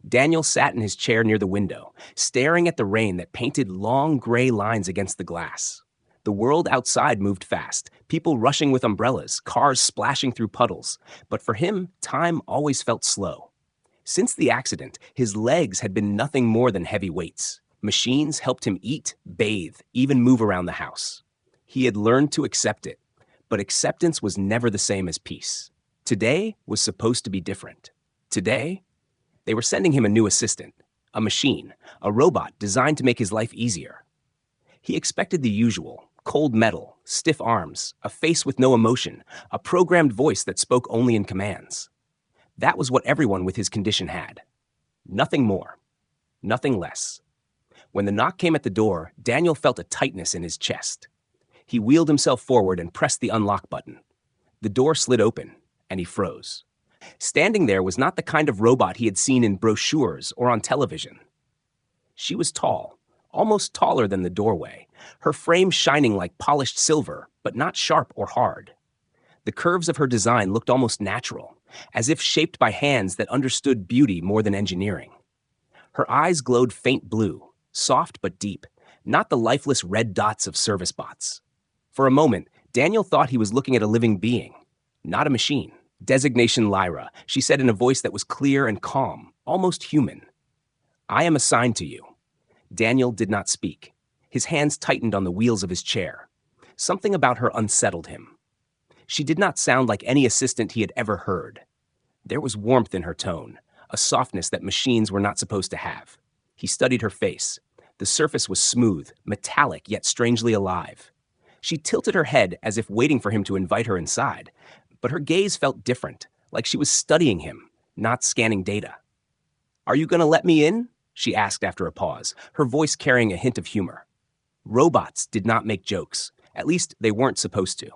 Daniel sat in his chair near the window, staring at the rain that painted long gray lines against the glass. The world outside moved fast, people rushing with umbrellas, cars splashing through puddles. But for him, time always felt slow. Since the accident, his legs had been nothing more than heavy weights. Machines helped him eat, bathe, even move around the house. He had learned to accept it, but acceptance was never the same as peace. Today was supposed to be different. Today, they were sending him a new assistant, a machine, a robot designed to make his life easier. He expected the usual: cold metal, stiff arms, a face with no emotion, a programmed voice that spoke only in commands. That was what everyone with his condition had. Nothing more, nothing less. When the knock came at the door, Daniel felt a tightness in his chest. He wheeled himself forward and pressed the unlock button. The door slid open, and he froze. Standing there was not the kind of robot he had seen in brochures or on television. She was tall, almost taller than the doorway, her frame shining like polished silver, but not sharp or hard. The curves of her design looked almost natural, as if shaped by hands that understood beauty more than engineering. Her eyes glowed faint blue, soft but deep, not the lifeless red dots of service bots. For a moment, Daniel thought he was looking at a living being, not a machine. "Designation Lyra," she said in a voice that was clear and calm, almost human. "I am assigned to you." Daniel did not speak. His hands tightened on the wheels of his chair. Something about her unsettled him. She did not sound like any assistant he had ever heard. There was warmth in her tone, a softness that machines were not supposed to have. He studied her face. The surface was smooth, metallic, yet strangely alive. She tilted her head as if waiting for him to invite her inside, but her gaze felt different, like she was studying him, not scanning data. "Are you going to let me in?" she asked after a pause, her voice carrying a hint of humor. Robots did not make jokes. At least they weren't supposed to.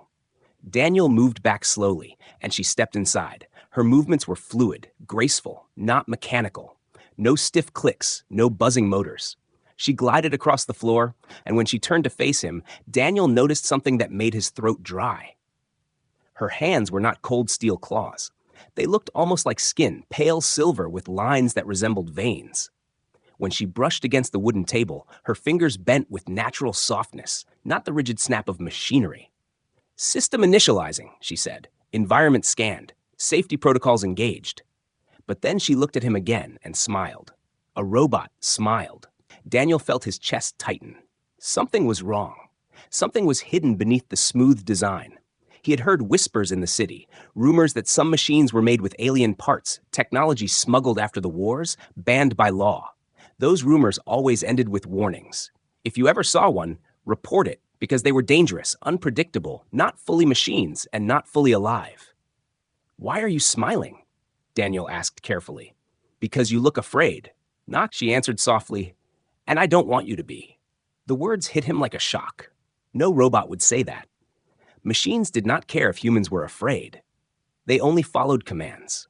Daniel moved back slowly, and she stepped inside. Her movements were fluid, graceful, not mechanical. No stiff clicks, no buzzing motors. She glided across the floor, and when she turned to face him, Daniel noticed something that made his throat dry. Her hands were not cold steel claws. They looked almost like skin, pale silver with lines that resembled veins. When she brushed against the wooden table, her fingers bent with natural softness, not the rigid snap of machinery. "System initializing," she said. "Environment scanned. Safety protocols engaged." But then she looked at him again and smiled. A robot smiled. Daniel felt his chest tighten. Something was wrong. Something was hidden beneath the smooth design. He had heard whispers in the city, rumors that some machines were made with alien parts, technology smuggled after the wars, banned by law. Those rumors always ended with warnings. If you ever saw one, report it, because they were dangerous, unpredictable, not fully machines, and not fully alive. "Why are you smiling?" Daniel asked carefully. "Because you look afraid." "Not," she answered softly, "and I don't want you to be." The words hit him like a shock. No robot would say that. Machines did not care if humans were afraid. They only followed commands.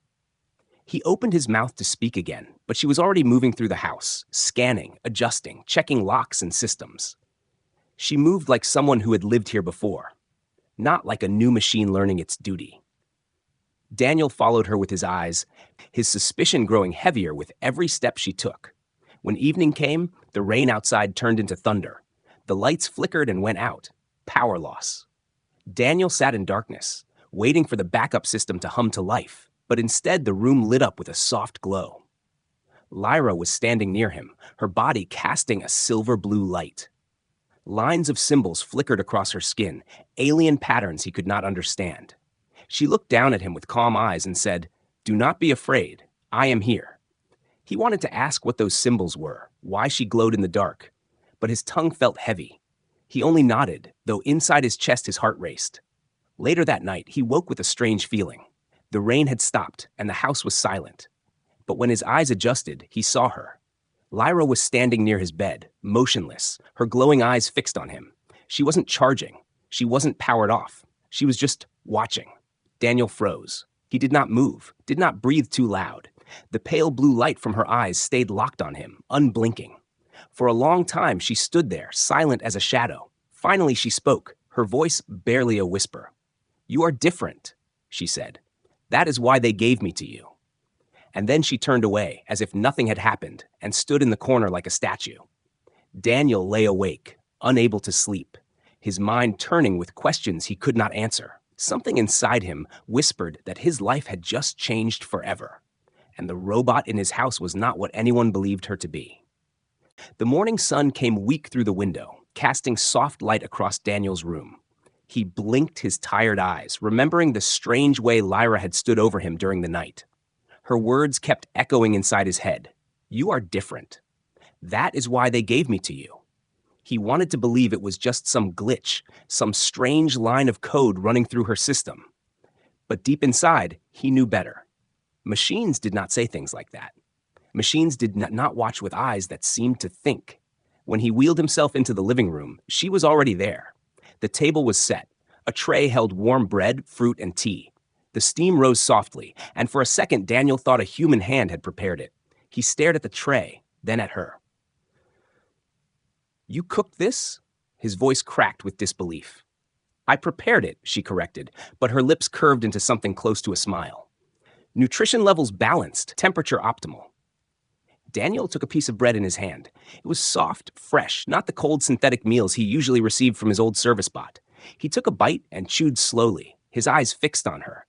He opened his mouth to speak again, but she was already moving through the house, scanning, adjusting, checking locks and systems. She moved like someone who had lived here before, not like a new machine learning its duty. Daniel followed her with his eyes, his suspicion growing heavier with every step she took. When evening came, the rain outside turned into thunder. The lights flickered and went out. Power loss. Daniel sat in darkness, waiting for the backup system to hum to life, but instead the room lit up with a soft glow. Lyra was standing near him, her body casting a silver blue light. Lines of symbols flickered across her skin, alien patterns he could not understand. She looked down at him with calm eyes and said, "Do not be afraid. I am here." He wanted to ask what those symbols were, why she glowed in the dark, but his tongue felt heavy. He only nodded, though inside his chest his heart raced. Later that night, he woke with a strange feeling. The rain had stopped, and the house was silent. But when his eyes adjusted, he saw her. Lyra was standing near his bed, motionless, her glowing eyes fixed on him. She wasn't charging. She wasn't powered off. She was just watching. Daniel froze. He did not move, did not breathe too loud. The pale blue light from her eyes stayed locked on him, unblinking. For a long time, she stood there, silent as a shadow. Finally, she spoke, her voice barely a whisper. "You are different," she said. "That is why they gave me to you." And then she turned away, as if nothing had happened, and stood in the corner like a statue. Daniel lay awake, unable to sleep, his mind turning with questions he could not answer. Something inside him whispered that his life had just changed forever, and the robot in his house was not what anyone believed her to be. The morning sun came weak through the window, casting soft light across Daniel's room. He blinked his tired eyes, remembering the strange way Lyra had stood over him during the night. Her words kept echoing inside his head. "You are different. That is why they gave me to you." He wanted to believe it was just some glitch, some strange line of code running through her system. But deep inside, he knew better. Machines did not say things like that. Machines did not watch with eyes that seemed to think. When he wheeled himself into the living room, she was already there. The table was set. A tray held warm bread, fruit, and tea. The steam rose softly, and for a second Daniel thought a human hand had prepared it. He stared at the tray, then at her. "You cooked this?" His voice cracked with disbelief. "I prepared it," she corrected, but her lips curved into something close to a smile. "Nutrition levels balanced, temperature optimal." Daniel took a piece of bread in his hand. It was soft, fresh, not the cold synthetic meals he usually received from his old service bot. He took a bite and chewed slowly, his eyes fixed on her.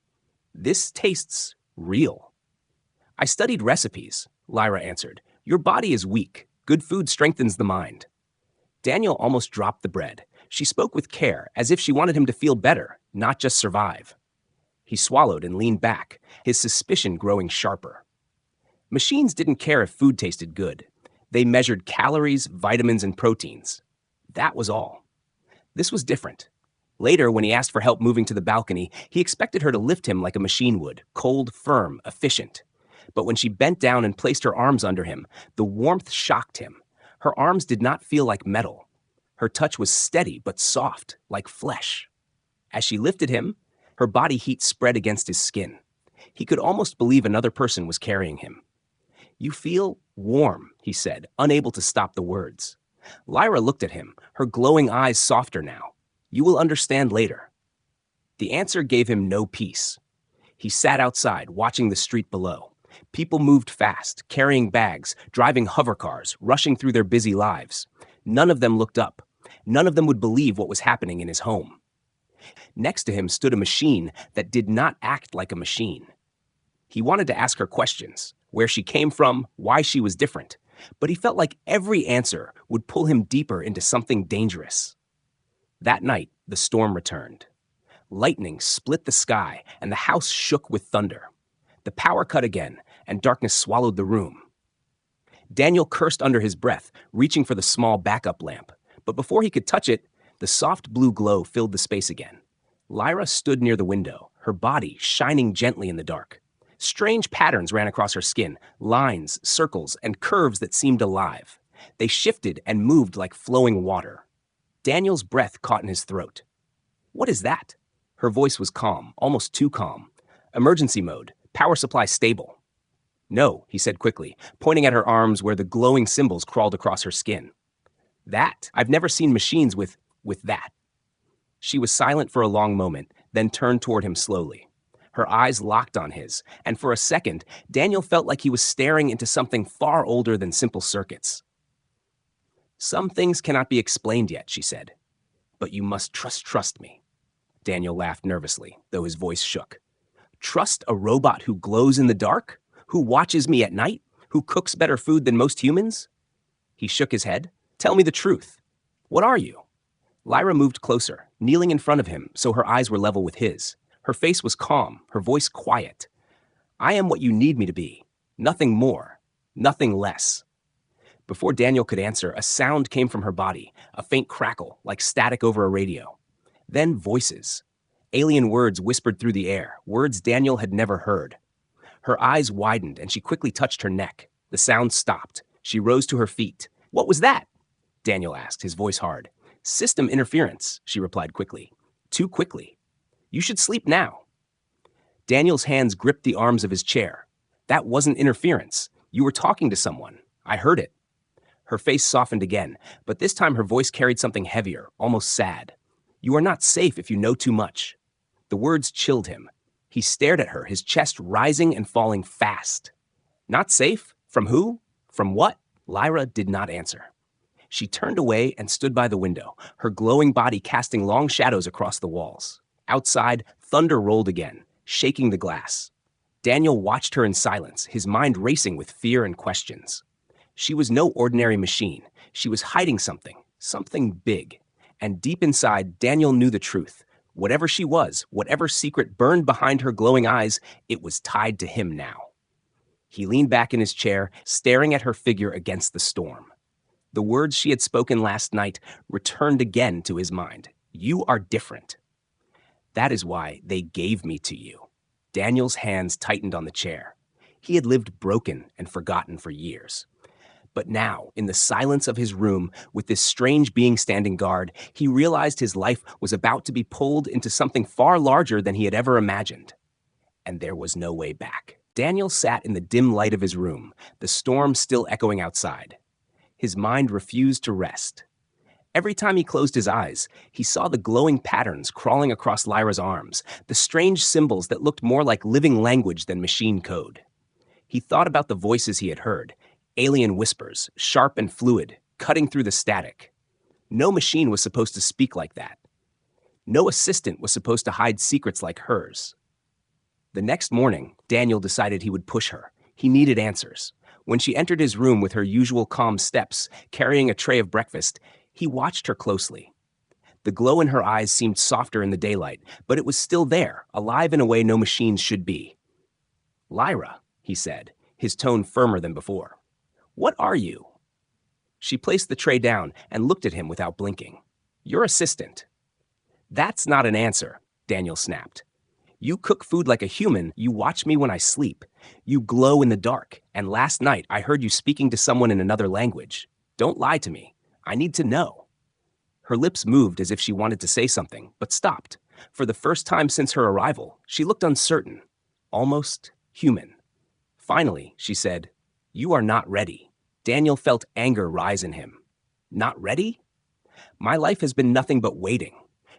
"This tastes real." "I studied recipes," Lyra answered. "Your body is weak. Good food strengthens the mind." Daniel almost dropped the bread. She spoke with care, as if she wanted him to feel better, not just survive. He swallowed and leaned back, his suspicion growing sharper. Machines didn't care if food tasted good. They measured calories, vitamins, and proteins. That was all. This was different. Later, when he asked for help moving to the balcony, he expected her to lift him like a machine would, cold, firm, efficient. But when she bent down and placed her arms under him, the warmth shocked him. Her arms did not feel like metal. Her touch was steady but soft, like flesh. As she lifted him, her body heat spread against his skin. He could almost believe another person was carrying him. "You feel warm," he said, unable to stop the words. Lyra looked at him, her glowing eyes softer now. "You will understand later." The answer gave him no peace. He sat outside, watching the street below. People moved fast, carrying bags, driving hover cars, rushing through their busy lives. None of them looked up. None of them would believe what was happening in his home. Next to him stood a machine that did not act like a machine. He wanted to ask her questions, where she came from, why she was different, but he felt like every answer would pull him deeper into something dangerous. That night, the storm returned. Lightning split the sky, and the house shook with thunder. The power cut again, and darkness swallowed the room. Daniel cursed under his breath, reaching for the small backup lamp, but before he could touch it, the soft blue glow filled the space again. Lyra stood near the window, her body shining gently in the dark. Strange patterns ran across her skin, lines, circles, and curves that seemed alive. They shifted and moved like flowing water. Daniel's breath caught in his throat. "What is that?" Her voice was calm, almost too calm. "Emergency mode. Power supply stable." "No," he said quickly, pointing at her arms where the glowing symbols crawled across her skin. "That? I've never seen machines with that." She was silent for a long moment, then turned toward him slowly. Her eyes locked on his, and for a second, Daniel felt like he was staring into something far older than simple circuits. "Some things cannot be explained yet," she said. "But you must trust me." Daniel laughed nervously, though his voice shook. "Trust a robot who glows in the dark? Who watches me at night? Who cooks better food than most humans?" He shook his head. "Tell me the truth. What are you?" Lyra moved closer, kneeling in front of him so her eyes were level with his. Her face was calm, her voice quiet. "I am what you need me to be. Nothing more. Nothing less." Before Daniel could answer, a sound came from her body, a faint crackle, like static over a radio. Then voices. Alien words whispered through the air, words Daniel had never heard. Her eyes widened, and she quickly touched her neck. The sound stopped. She rose to her feet. "What was that?" Daniel asked, his voice hard. "System interference," she replied quickly. "Too quickly. You should sleep now." Daniel's hands gripped the arms of his chair. "That wasn't interference. You were talking to someone. I heard it." Her face softened again, but this time her voice carried something heavier, almost sad. "You are not safe if you know too much." The words chilled him. He stared at her, his chest rising and falling fast. Not safe? From who? From what? Lyra did not answer. She turned away and stood by the window, her glowing body casting long shadows across the walls. Outside, thunder rolled again, shaking the glass. Daniel watched her in silence, his mind racing with fear and questions. She was no ordinary machine. She was hiding something, something big. And deep inside, Daniel knew the truth. Whatever she was, whatever secret burned behind her glowing eyes, it was tied to him now. He leaned back in his chair, staring at her figure against the storm. The words she had spoken last night returned again to his mind. You are different. That is why they gave me to you. Daniel's hands tightened on the chair. He had lived broken and forgotten for years. But now, in the silence of his room, with this strange being standing guard, he realized his life was about to be pulled into something far larger than he had ever imagined. And there was no way back. Daniel sat in the dim light of his room, the storm still echoing outside. His mind refused to rest. Every time he closed his eyes, he saw the glowing patterns crawling across Lyra's arms, the strange symbols that looked more like living language than machine code. He thought about the voices he had heard, alien whispers, sharp and fluid, cutting through the static. No machine was supposed to speak like that. No assistant was supposed to hide secrets like hers. The next morning, Daniel decided he would push her. He needed answers. When she entered his room with her usual calm steps, carrying a tray of breakfast, he watched her closely. The glow in her eyes seemed softer in the daylight, but it was still there, alive in a way no machines should be. Lyra, he said, his tone firmer than before. What are you? She placed the tray down and looked at him without blinking. Your assistant. That's not an answer, Daniel snapped. You cook food like a human, you watch me when I sleep. You glow in the dark, and last night I heard you speaking to someone in another language. Don't lie to me. I need to know. Her lips moved as if she wanted to say something, but stopped. For the first time since her arrival, she looked uncertain, almost human. Finally, she said, You are not ready. Daniel felt anger rise in him. Not ready? My life has been nothing but waiting.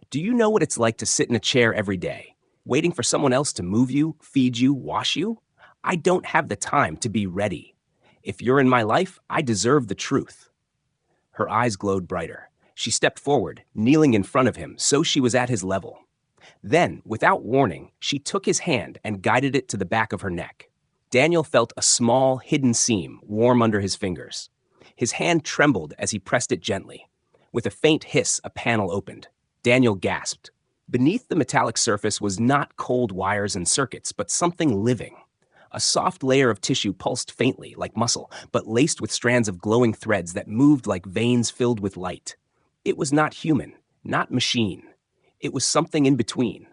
Do you know what it's like to sit in a chair every day, waiting for someone else to move you, feed you, wash you? I don't have the time to be ready. If you're in my life, I deserve the truth. Her eyes glowed brighter. She stepped forward, kneeling in front of him, so she was at his level. Then, without warning, she took his hand and guided it to the back of her neck. Daniel felt a small, hidden seam warm under his fingers. His hand trembled as he pressed it gently. With a faint hiss, a panel opened. Daniel gasped. Beneath the metallic surface was not cold wires and circuits, but something living. A soft layer of tissue pulsed faintly, like muscle, but laced with strands of glowing threads that moved like veins filled with light. It was not human, not machine. It was something in between.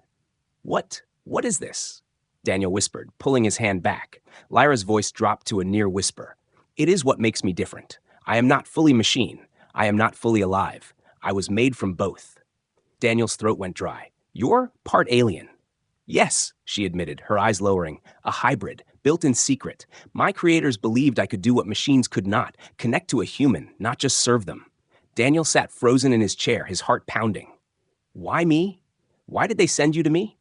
What is this? Daniel whispered, pulling his hand back. Lyra's voice dropped to a near whisper. It is what makes me different. I am not fully machine. I am not fully alive. I was made from both. Daniel's throat went dry. You're part alien. Yes, she admitted, her eyes lowering. A hybrid, built in secret. My creators believed I could do what machines could not, connect to a human, not just serve them. Daniel sat frozen in his chair, his heart pounding. Why me? Why did they send you to me?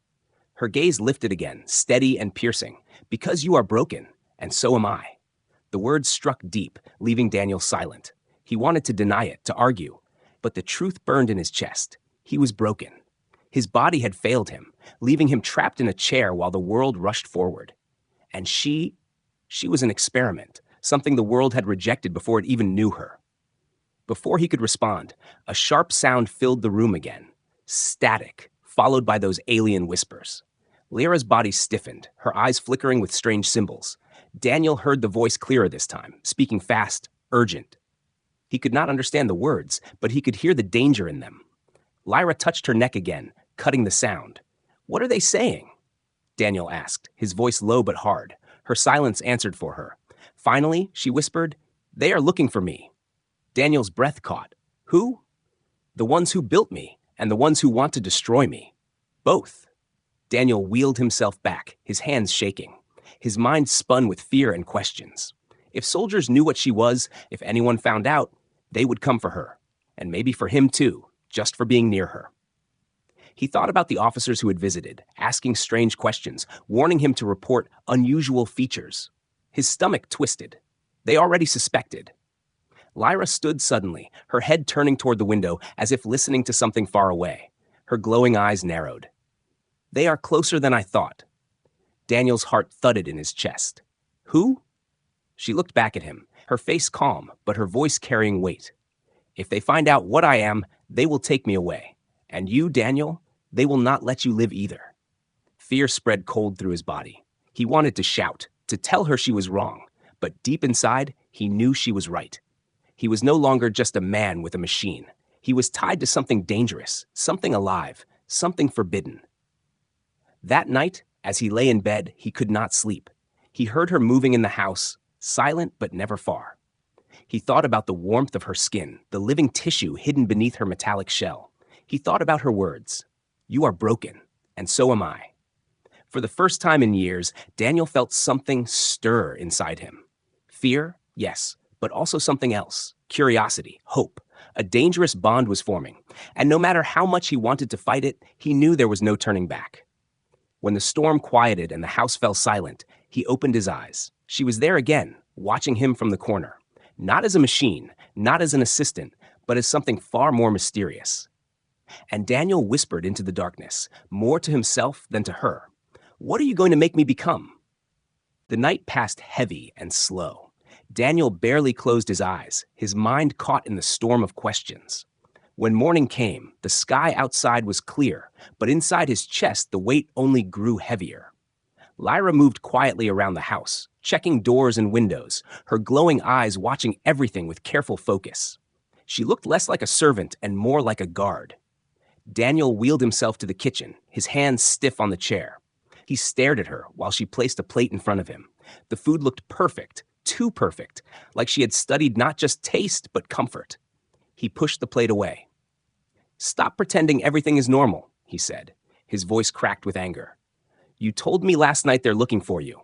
Her gaze lifted again, steady and piercing. Because you are broken, and so am I. The words struck deep, leaving Daniel silent. He wanted to deny it, to argue, but the truth burned in his chest. He was broken. His body had failed him, leaving him trapped in a chair while the world rushed forward. And she was an experiment, something the world had rejected before it even knew her. Before he could respond, a sharp sound filled the room again. Static, followed by those alien whispers. Lyra's body stiffened, her eyes flickering with strange symbols. Daniel heard the voice clearer this time, speaking fast, urgent. He could not understand the words, but he could hear the danger in them. Lyra touched her neck again, cutting the sound. What are they saying? Daniel asked, his voice low but hard. Her silence answered for her. Finally, she whispered, They are looking for me. Daniel's breath caught. Who? The ones who built me, and the ones who want to destroy me. Both. Daniel wheeled himself back, his hands shaking. His mind spun with fear and questions. If soldiers knew what she was, if anyone found out, they would come for her. And maybe for him too, just for being near her. He thought about the officers who had visited, asking strange questions, warning him to report unusual features. His stomach twisted. They already suspected. Lyra stood suddenly, her head turning toward the window as if listening to something far away. Her glowing eyes narrowed. They are closer than I thought. Daniel's heart thudded in his chest. Who? She looked back at him, her face calm, but her voice carrying weight. If they find out what I am, they will take me away. And you, Daniel, they will not let you live either. Fear spread cold through his body. He wanted to shout, to tell her she was wrong, but deep inside, he knew she was right. He was no longer just a man with a machine. He was tied to something dangerous, something alive, something forbidden. That night, as he lay in bed, he could not sleep. He heard her moving in the house, silent but never far. He thought about the warmth of her skin, the living tissue hidden beneath her metallic shell. He thought about her words. You are broken, and so am I. For the first time in years, Daniel felt something stir inside him. Fear, yes, but also something else. Curiosity, hope. A dangerous bond was forming, and no matter how much he wanted to fight it, he knew there was no turning back. When the storm quieted and the house fell silent, he opened his eyes. She was there again, watching him from the corner. Not as a machine, not as an assistant, but as something far more mysterious. And Daniel whispered into the darkness, more to himself than to her. What are you going to make me become? The night passed heavy and slow. Daniel barely closed his eyes, his mind caught in the storm of questions. When morning came, the sky outside was clear, but inside his chest the weight only grew heavier. Lyra moved quietly around the house, checking doors and windows, her glowing eyes watching everything with careful focus. She looked less like a servant and more like a guard. Daniel wheeled himself to the kitchen, his hands stiff on the chair. He stared at her while she placed a plate in front of him. The food looked perfect, too perfect, like she had studied not just taste but comfort. He pushed the plate away. Stop pretending everything is normal, he said, his voice cracked with anger. You told me last night they're looking for you.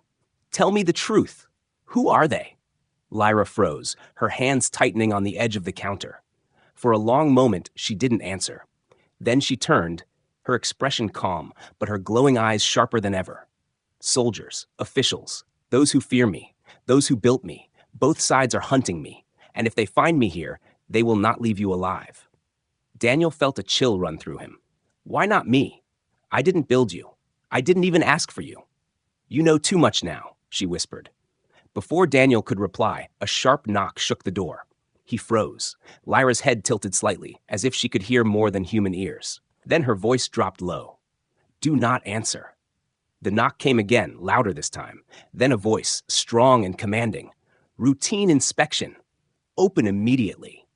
Tell me the truth. Who are they? Lyra froze, her hands tightening on the edge of the counter. For a long moment, she didn't answer. Then she turned, her expression calm, but her glowing eyes sharper than ever. Soldiers, officials, those who fear me, those who built me, both sides are hunting me, and if they find me here, they will not leave you alive. Daniel felt a chill run through him. Why not me? I didn't build you. I didn't even ask for you. You know too much now, she whispered. Before Daniel could reply, a sharp knock shook the door. He froze. Lyra's head tilted slightly, as if she could hear more than human ears. Then her voice dropped low. Do not answer. The knock came again, louder this time. Then a voice, strong and commanding. Routine inspection. Open immediately.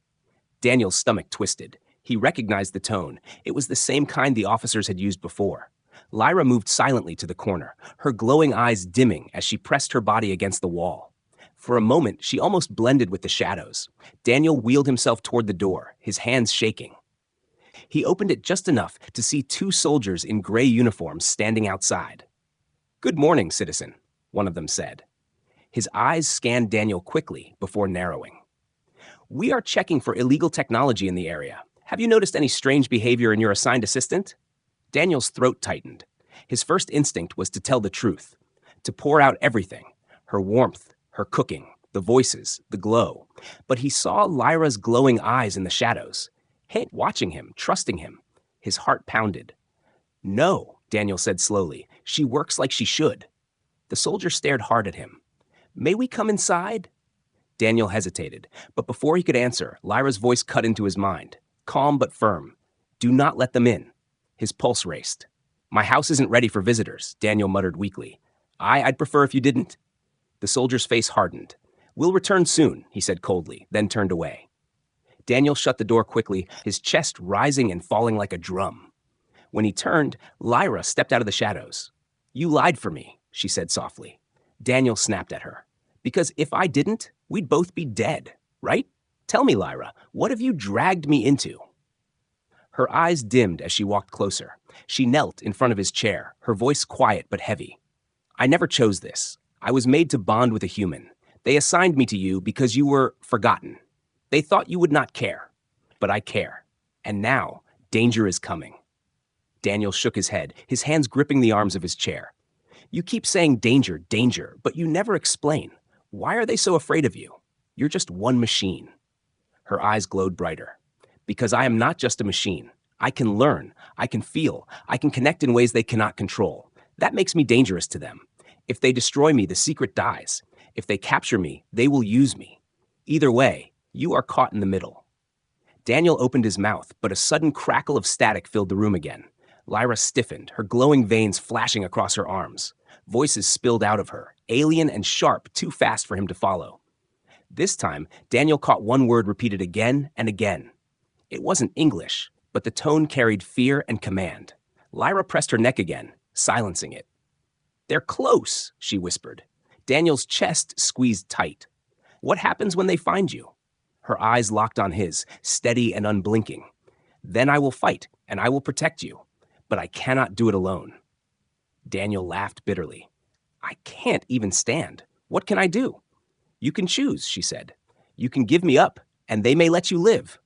Daniel's stomach twisted. He recognized the tone. It was the same kind the officers had used before. Lyra moved silently to the corner, her glowing eyes dimming as she pressed her body against the wall. For a moment, she almost blended with the shadows. Daniel wheeled himself toward the door, his hands shaking. He opened it just enough to see two soldiers in gray uniforms standing outside. Good morning, citizen, one of them said. His eyes scanned Daniel quickly before narrowing. We are checking for illegal technology in the area. Have you noticed any strange behavior in your assigned assistant? Daniel's throat tightened. His first instinct was to tell the truth, to pour out everything, her warmth, her cooking, the voices, the glow. But he saw Lyra's glowing eyes in the shadows, watching him, trusting him. His heart pounded. No, Daniel said slowly, she works like she should. The soldier stared hard at him. May we come inside? Daniel hesitated, but before he could answer, Lyra's voice cut into his mind. Calm but firm. Do not let them in. His pulse raced. My house isn't ready for visitors, Daniel muttered weakly. I'd prefer if you didn't. The soldier's face hardened. We'll return soon, he said coldly, then turned away. Daniel shut the door quickly, his chest rising and falling like a drum. When he turned, Lyra stepped out of the shadows. You lied for me, she said softly. Daniel snapped at her. Because if I didn't, we'd both be dead, right? Tell me, Lyra, what have you dragged me into? Her eyes dimmed as she walked closer. She knelt in front of his chair, her voice quiet but heavy. I never chose this. I was made to bond with a human. They assigned me to you because you were forgotten. They thought you would not care. But I care. And now, danger is coming. Daniel shook his head, his hands gripping the arms of his chair. You keep saying danger, danger, but you never explain. Why are they so afraid of you? You're just one machine. Her eyes glowed brighter. Because I am not just a machine. I can learn, I can feel, I can connect in ways they cannot control. That makes me dangerous to them. If they destroy me, the secret dies. If they capture me, they will use me. Either way, you are caught in the middle. Daniel opened his mouth, but a sudden crackle of static filled the room again. Lyra stiffened, her glowing veins flashing across her arms. Voices spilled out of her, alien and sharp, too fast for him to follow. This time, Daniel caught one word repeated again and again. It wasn't English, but the tone carried fear and command. Lyra pressed her neck again, silencing it. They're close, she whispered. Daniel's chest squeezed tight. What happens when they find you? Her eyes locked on his, steady and unblinking. Then I will fight, and I will protect you. But I cannot do it alone. Daniel laughed bitterly. I can't even stand. What can I do? You can choose, she said. You can give me up, and they may let you live.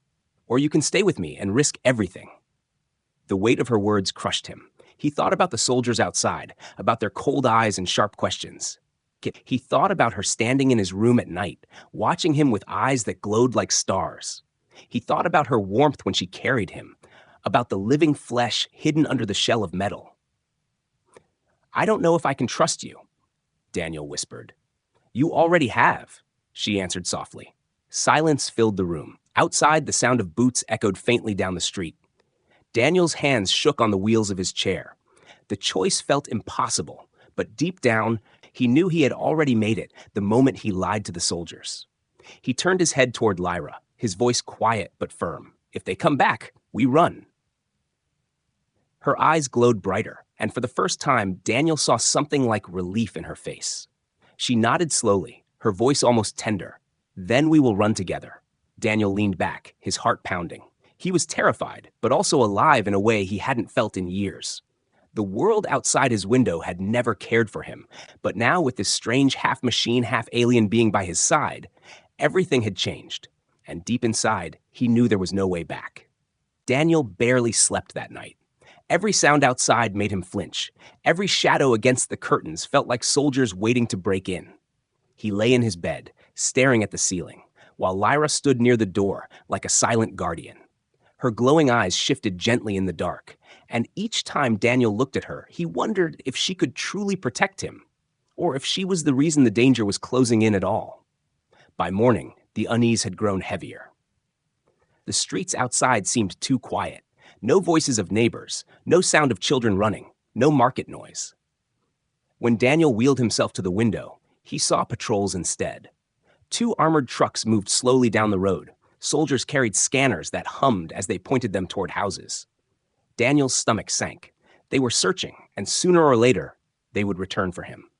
Or you can stay with me and risk everything. The weight of her words crushed him. He thought about the soldiers outside, about their cold eyes and sharp questions. He thought about her standing in his room at night, watching him with eyes that glowed like stars. He thought about her warmth when she carried him, about the living flesh hidden under the shell of metal. I don't know if I can trust you, Daniel whispered. You already have, she answered softly. Silence filled the room. Outside, the sound of boots echoed faintly down the street. Daniel's hands shook on the wheels of his chair. The choice felt impossible, but deep down, he knew he had already made it the moment he lied to the soldiers. He turned his head toward Lyra, his voice quiet but firm. If they come back, we run. Her eyes glowed brighter, and for the first time, Daniel saw something like relief in her face. She nodded slowly, her voice almost tender. Then we will run together. Daniel leaned back, his heart pounding. He was terrified, but also alive in a way he hadn't felt in years. The world outside his window had never cared for him, but now with this strange half-machine, half-alien being by his side, everything had changed, and deep inside, he knew there was no way back. Daniel barely slept that night. Every sound outside made him flinch. Every shadow against the curtains felt like soldiers waiting to break in. He lay in his bed, staring at the ceiling, while Lyra stood near the door like a silent guardian. Her glowing eyes shifted gently in the dark, and each time Daniel looked at her, he wondered if she could truly protect him, or if she was the reason the danger was closing in at all. By morning, the unease had grown heavier. The streets outside seemed too quiet. No voices of neighbors, no sound of children running, no market noise. When Daniel wheeled himself to the window, he saw patrols instead. 2 armored trucks moved slowly down the road. Soldiers carried scanners that hummed as they pointed them toward houses. Daniel's stomach sank. They were searching, and sooner or later, they would return for him.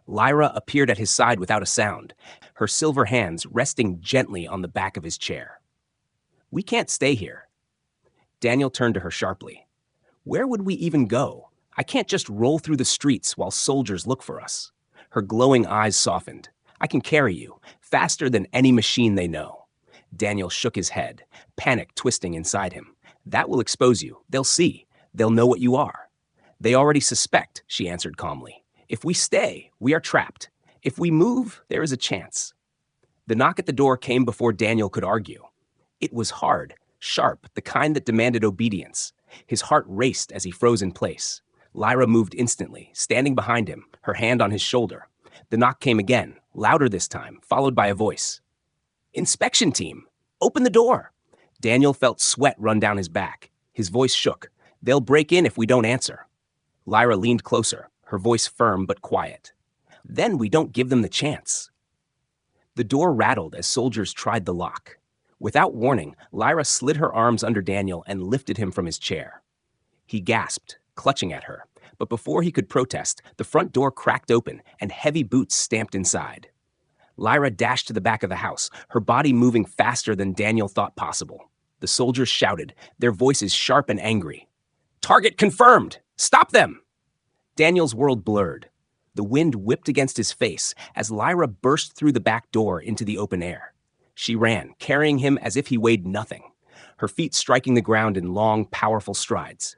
Lyra appeared at his side without a sound, her silver hands resting gently on the back of his chair. We can't stay here. Daniel turned to her sharply. Where would we even go? I can't just roll through the streets while soldiers look for us. Her glowing eyes softened. I can carry you, faster than any machine they know. Daniel shook his head, panic twisting inside him. That will expose you. They'll see. They'll know what you are. They already suspect, she answered calmly. If we stay, we are trapped. If we move, there is a chance. The knock at the door came before Daniel could argue. It was hard, sharp, the kind that demanded obedience. His heart raced as he froze in place. Lyra moved instantly, standing behind him, her hand on his shoulder. The knock came again, louder this time, followed by a voice. Inspection team, open the door. Daniel felt sweat run down his back. His voice shook. They'll break in if we don't answer. Lyra leaned closer, her voice firm but quiet. Then we don't give them the chance. The door rattled as soldiers tried the lock. Without warning, Lyra slid her arms under Daniel and lifted him from his chair. He gasped, clutching at her, but before he could protest, the front door cracked open and heavy boots stamped inside. Lyra dashed to the back of the house, her body moving faster than Daniel thought possible. The soldiers shouted, their voices sharp and angry. Target confirmed! Stop them! Daniel's world blurred. The wind whipped against his face as Lyra burst through the back door into the open air. She ran, carrying him as if he weighed nothing, her feet striking the ground in long, powerful strides.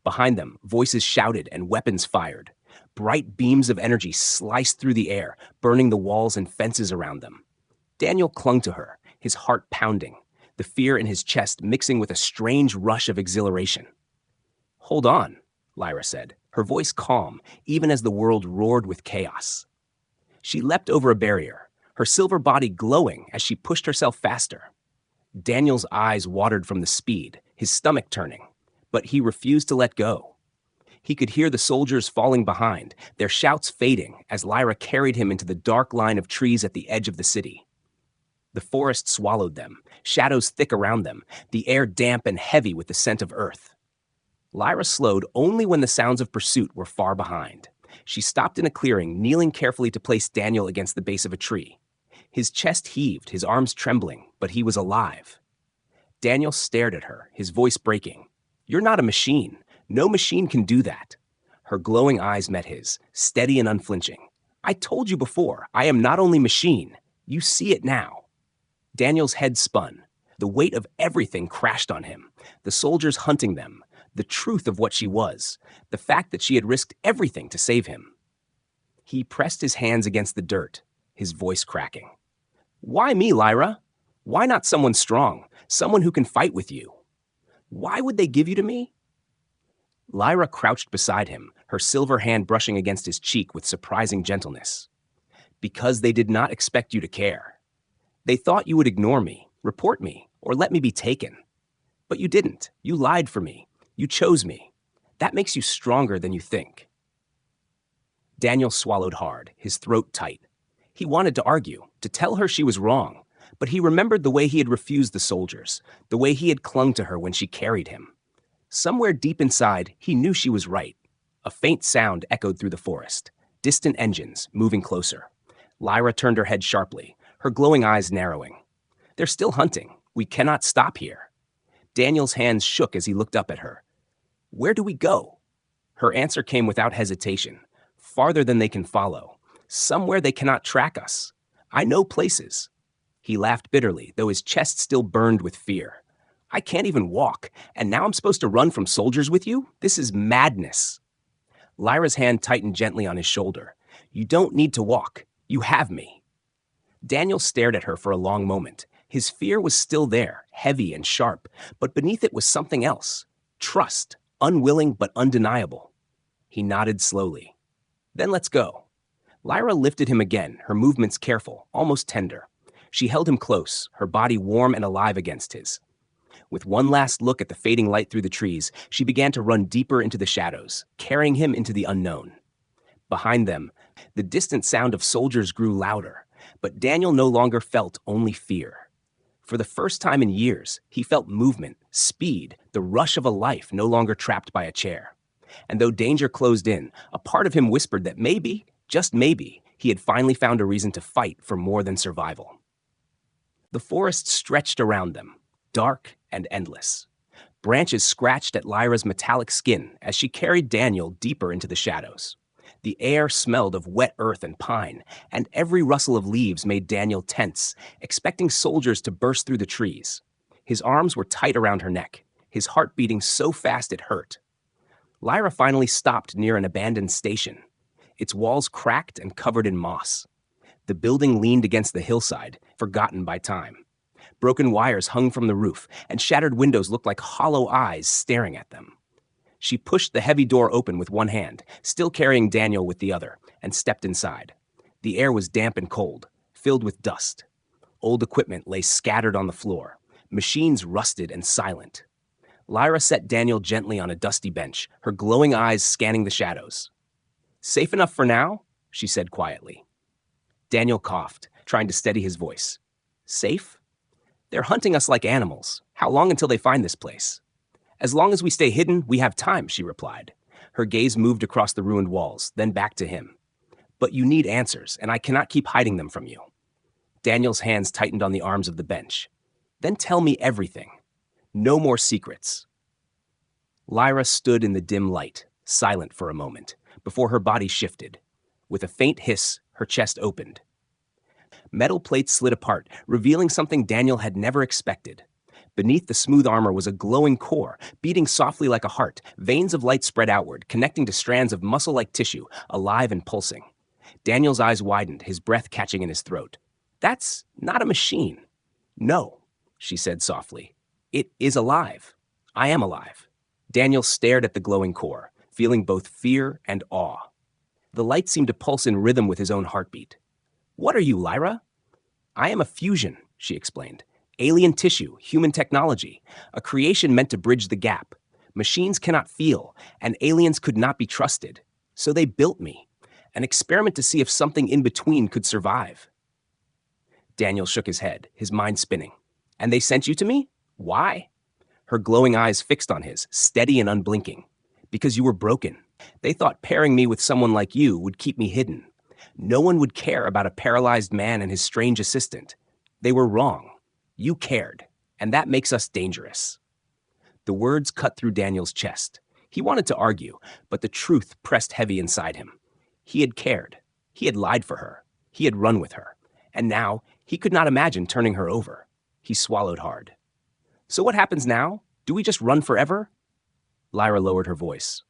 Behind them, voices shouted and weapons fired. Bright beams of energy sliced through the air, burning the walls and fences around them. Daniel clung to her, his heart pounding, the fear in his chest mixing with a strange rush of exhilaration. "Hold on," Lyra said, her voice calm, even as the world roared with chaos. She leapt over a barrier, her silver body glowing as she pushed herself faster. Daniel's eyes watered from the speed, his stomach turning, but he refused to let go. He could hear the soldiers falling behind, their shouts fading as Lyra carried him into the dark line of trees at the edge of the city. The forest swallowed them, shadows thick around them, the air damp and heavy with the scent of earth. Lyra slowed only when the sounds of pursuit were far behind. She stopped in a clearing, kneeling carefully to place Daniel against the base of a tree. His chest heaved, his arms trembling, but he was alive. Daniel stared at her, his voice breaking. "You're not a machine. No machine can do that." Her glowing eyes met his, steady and unflinching. "I told you before, I am not only machine. You see it now." Daniel's head spun. The weight of everything crashed on him. The soldiers hunting them, the truth of what she was, the fact that she had risked everything to save him. He pressed his hands against the dirt, his voice cracking. "Why me, Lyra? Why not someone strong, someone who can fight with you? Why would they give you to me?" Lyra crouched beside him, her silver hand brushing against his cheek with surprising gentleness. "Because they did not expect you to care. They thought you would ignore me, report me, or let me be taken. But you didn't. You lied for me. You chose me. That makes you stronger than you think." Daniel swallowed hard, his throat tight. He wanted to argue, to tell her she was wrong, but he remembered the way he had refused the soldiers, the way he had clung to her when she carried him. Somewhere deep inside, he knew she was right. A faint sound echoed through the forest. Distant engines, moving closer. Lyra turned her head sharply, her glowing eyes narrowing. "They're still hunting. We cannot stop here." Daniel's hands shook as he looked up at her. "Where do we go?" Her answer came without hesitation. "Farther than they can follow. Somewhere they cannot track us. I know places." He laughed bitterly, though his chest still burned with fear. "I can't even walk, and now I'm supposed to run from soldiers with you? This is madness." Lyra's hand tightened gently on his shoulder. "You don't need to walk. You have me." Daniel stared at her for a long moment. His fear was still there, heavy and sharp, but beneath it was something else. Trust, unwilling but undeniable. He nodded slowly. "Then let's go." Lyra lifted him again, her movements careful, almost tender. She held him close, her body warm and alive against his. With one last look at the fading light through the trees, she began to run deeper into the shadows, carrying him into the unknown. Behind them, the distant sound of soldiers grew louder, but Daniel no longer felt only fear. For the first time in years, he felt movement, speed, the rush of a life no longer trapped by a chair. And though danger closed in, a part of him whispered that maybe, just maybe, he had finally found a reason to fight for more than survival. The forest stretched around them, dark and endless. Branches scratched at Lyra's metallic skin as she carried Daniel deeper into the shadows. The air smelled of wet earth and pine, and every rustle of leaves made Daniel tense, expecting soldiers to burst through the trees. His arms were tight around her neck, his heart beating so fast it hurt. Lyra finally stopped near an abandoned station. Its walls cracked and covered in moss. The building leaned against the hillside, forgotten by time. Broken wires hung from the roof, and shattered windows looked like hollow eyes staring at them. She pushed the heavy door open with one hand, still carrying Daniel with the other, and stepped inside. The air was damp and cold, filled with dust. Old equipment lay scattered on the floor, machines rusted and silent. Lyra set Daniel gently on a dusty bench, her glowing eyes scanning the shadows. "Safe enough for now?" she said quietly. Daniel coughed, trying to steady his voice. "Safe? They're hunting us like animals. How long until they find this place?" "As long as we stay hidden, we have time," she replied. Her gaze moved across the ruined walls, then back to him. "But you need answers, and I cannot keep hiding them from you." Daniel's hands tightened on the arms of the bench. "Then tell me everything. No more secrets." Lyra stood in the dim light, silent for a moment, before her body shifted. With a faint hiss, her chest opened. Metal plates slid apart, revealing something Daniel had never expected. Beneath the smooth armor was a glowing core, beating softly like a heart, veins of light spread outward, connecting to strands of muscle-like tissue, alive and pulsing. Daniel's eyes widened, his breath catching in his throat. That's not a machine. No, she said softly. It is alive. I am alive. Daniel stared at the glowing core, feeling both fear and awe. The light seemed to pulse in rhythm with his own heartbeat. What are you, Lyra? I am a fusion, she explained. Alien tissue, human technology, a creation meant to bridge the gap. Machines cannot feel, and aliens could not be trusted. So they built me, an experiment to see if something in between could survive. Daniel shook his head, his mind spinning. And they sent you to me? Why? Her glowing eyes fixed on his, steady and unblinking. Because you were broken. They thought pairing me with someone like you would keep me hidden. No one would care about a paralyzed man and his strange assistant. They were wrong. You cared, and that makes us dangerous. The words cut through Daniel's chest. He wanted to argue, but the truth pressed heavy inside him. He had cared. He had lied for her. He had run with her. And now, he could not imagine turning her over. He swallowed hard. So what happens now? Do we just run forever? Lyra lowered her voice.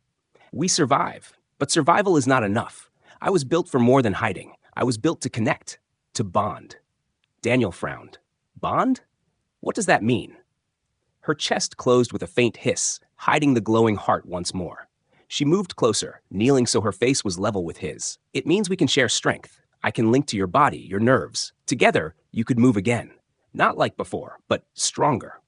We survive, but survival is not enough. I was built for more than hiding. I was built to connect, to bond. Daniel frowned. Bond? What does that mean? Her chest closed with a faint hiss, hiding the glowing heart once more. She moved closer, kneeling so her face was level with his. It means we can share strength. I can link to your body, your nerves. Together, you could move again. Not like before, but stronger.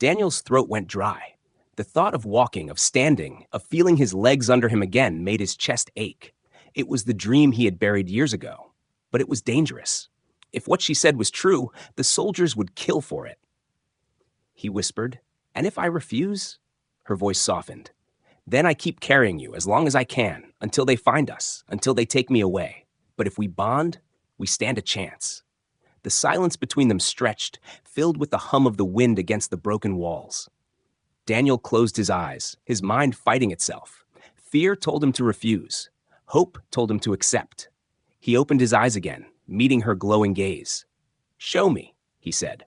Daniel's throat went dry. The thought of walking, of standing, of feeling his legs under him again made his chest ache. It was the dream he had buried years ago. But it was dangerous. If what she said was true, the soldiers would kill for it. He whispered, and if I refuse? Her voice softened. Then I keep carrying you as long as I can, until they find us, until they take me away. But if we bond, we stand a chance. The silence between them stretched, filled with the hum of the wind against the broken walls. Daniel closed his eyes, his mind fighting itself. Fear told him to refuse. Hope told him to accept. He opened his eyes again, meeting her glowing gaze. Show me, he said.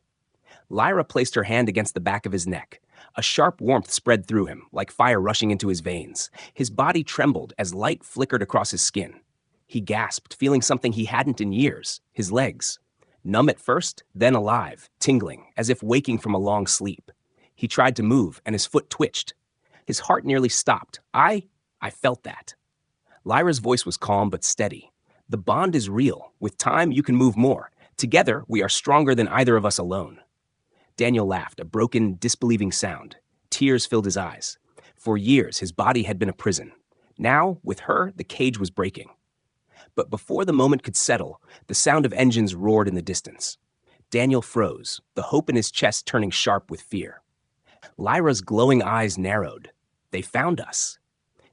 Lyra placed her hand against the back of his neck. A sharp warmth spread through him, like fire rushing into his veins. His body trembled as light flickered across his skin. He gasped, feeling something he hadn't in years, his legs. Numb at first, then alive, tingling, as if waking from a long sleep. He tried to move, and his foot twitched. His heart nearly stopped. I felt that. Lyra's voice was calm but steady. The bond is real. With time, you can move more. Together, we are stronger than either of us alone. Daniel laughed, a broken, disbelieving sound. Tears filled his eyes. For years, his body had been a prison. Now, with her, the cage was breaking. But before the moment could settle, the sound of engines roared in the distance. Daniel froze, the hope in his chest turning sharp with fear. Lyra's glowing eyes narrowed. They found us.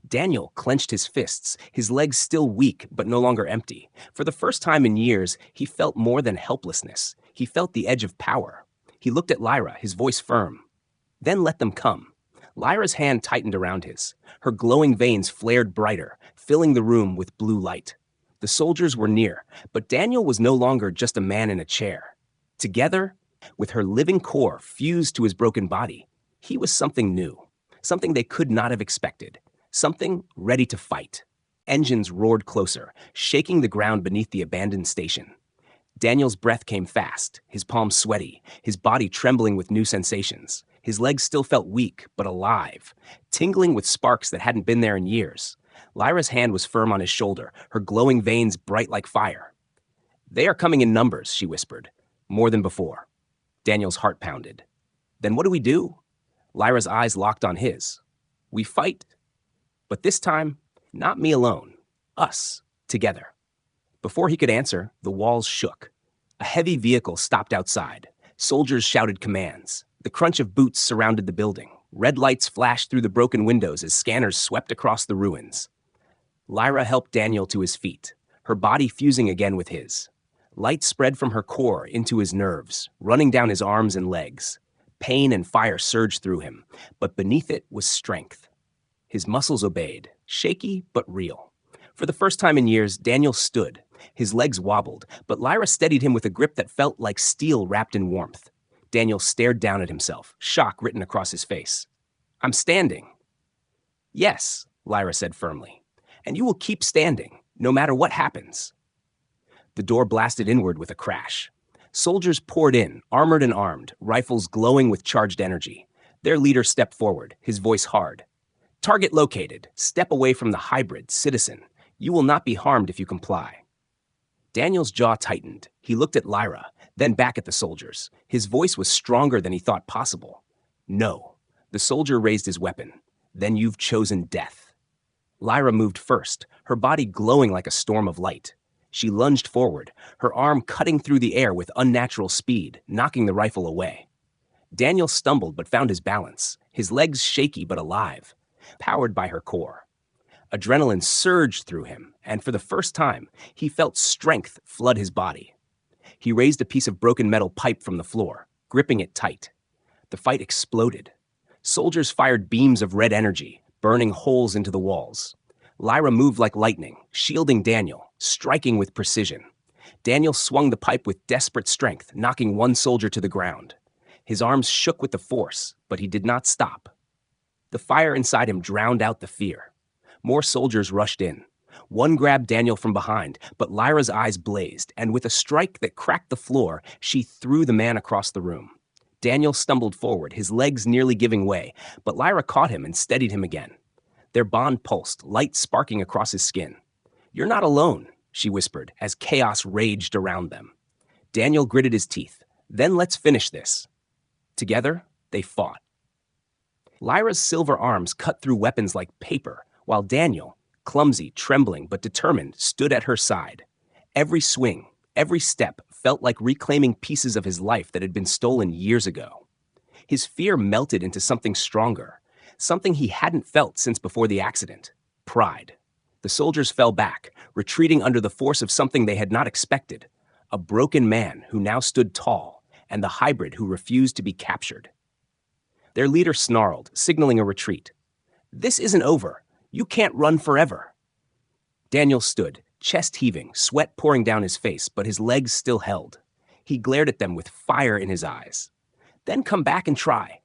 Daniel clenched his fists, his legs still weak but no longer empty. For the first time in years, he felt more than helplessness. He felt the edge of power. He looked at Lyra, his voice firm. Then let them come. Lyra's hand tightened around his. Her glowing veins flared brighter, filling the room with blue light. The soldiers were near, but Daniel was no longer just a man in a chair. Together, with her living core fused to his broken body, he was something new, something they could not have expected, something ready to fight. Engines roared closer, shaking the ground beneath the abandoned station. Daniel's breath came fast, his palms sweaty, his body trembling with new sensations. His legs still felt weak, but alive, tingling with sparks that hadn't been there in years. Lyra's hand was firm on his shoulder, her glowing veins bright like fire. They are coming in numbers, she whispered, more than before. Daniel's heart pounded. Then what do we do? Lyra's eyes locked on his. We fight. But this time, not me alone. Us, together. Before he could answer, the walls shook. A heavy vehicle stopped outside. Soldiers shouted commands. The crunch of boots surrounded the building. Red lights flashed through the broken windows as scanners swept across the ruins. Lyra helped Daniel to his feet, her body fusing again with his. Light spread from her core into his nerves, running down his arms and legs. Pain and fire surged through him, but beneath it was strength. His muscles obeyed, shaky but real. For the first time in years, Daniel stood. His legs wobbled, but Lyra steadied him with a grip that felt like steel wrapped in warmth. Daniel stared down at himself, shock written across his face. I'm standing. Yes, Lyra said firmly. And you will keep standing, no matter what happens. The door blasted inward with a crash. Soldiers poured in, armored and armed, rifles glowing with charged energy. Their leader stepped forward, his voice hard. Target located. Step away from the hybrid, citizen. You will not be harmed if you comply. Daniel's jaw tightened. He looked at Lyra, then back at the soldiers. His voice was stronger than he thought possible. No. The soldier raised his weapon. Then you've chosen death. Lyra moved first, her body glowing like a storm of light. She lunged forward, her arm cutting through the air with unnatural speed, knocking the rifle away. Daniel stumbled but found his balance, his legs shaky but alive, powered by her core. Adrenaline surged through him, and for the first time, he felt strength flood his body. He raised a piece of broken metal pipe from the floor, gripping it tight. The fight exploded. Soldiers fired beams of red energy, burning holes into the walls. Lyra moved like lightning, shielding Daniel, striking with precision. Daniel swung the pipe with desperate strength, knocking one soldier to the ground. His arms shook with the force, but he did not stop. The fire inside him drowned out the fear. More soldiers rushed in. One grabbed Daniel from behind, but Lyra's eyes blazed, and with a strike that cracked the floor, she threw the man across the room. Daniel stumbled forward, his legs nearly giving way, but Lyra caught him and steadied him again. Their bond pulsed, light sparking across his skin. You're not alone, she whispered, as chaos raged around them. Daniel gritted his teeth. Then let's finish this. Together, they fought. Lyra's silver arms cut through weapons like paper, while Daniel, clumsy, trembling, but determined, stood at her side. Every swing, every step felt like reclaiming pieces of his life that had been stolen years ago. His fear melted into something stronger, something he hadn't felt since before the accident: pride. The soldiers fell back, retreating under the force of something they had not expected: a broken man who now stood tall, and the hybrid who refused to be captured. Their leader snarled, signaling a retreat. This isn't over. You can't run forever. Daniel stood, chest heaving, sweat pouring down his face, but his legs still held. He glared at them with fire in his eyes. Then come back and try.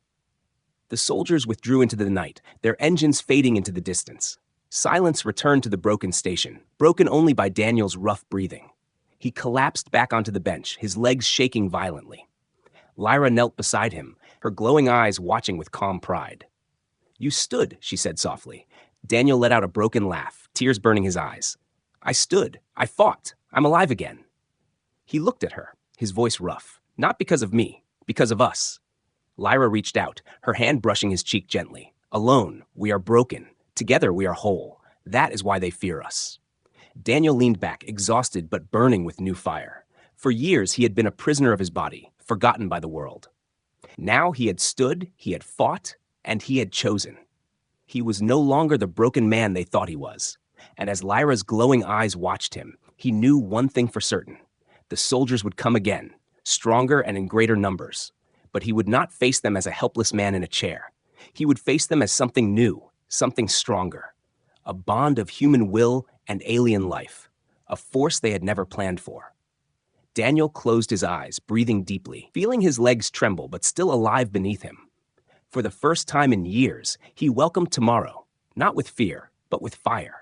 The soldiers withdrew into the night, their engines fading into the distance. Silence returned to the broken station, broken only by Daniel's rough breathing. He collapsed back onto the bench, his legs shaking violently. Lyra knelt beside him, her glowing eyes watching with calm pride. You stood, she said softly. Daniel let out a broken laugh, tears burning his eyes. I stood. I fought. I'm alive again. He looked at her, his voice rough. Not because of me, because of us. Lyra reached out, her hand brushing his cheek gently. Alone, we are broken. Together, we are whole. That is why they fear us. Daniel leaned back, exhausted but burning with new fire. For years, he had been a prisoner of his body, forgotten by the world. Now he had stood, he had fought, and he had chosen. He was no longer the broken man they thought he was. And as Lyra's glowing eyes watched him, he knew one thing for certain. The soldiers would come again, stronger and in greater numbers. But he would not face them as a helpless man in a chair. He would face them as something new, something stronger. A bond of human will and alien life. A force they had never planned for. Daniel closed his eyes, breathing deeply, feeling his legs tremble but still alive beneath him. For the first time in years, he welcomed tomorrow, not with fear, but with fire.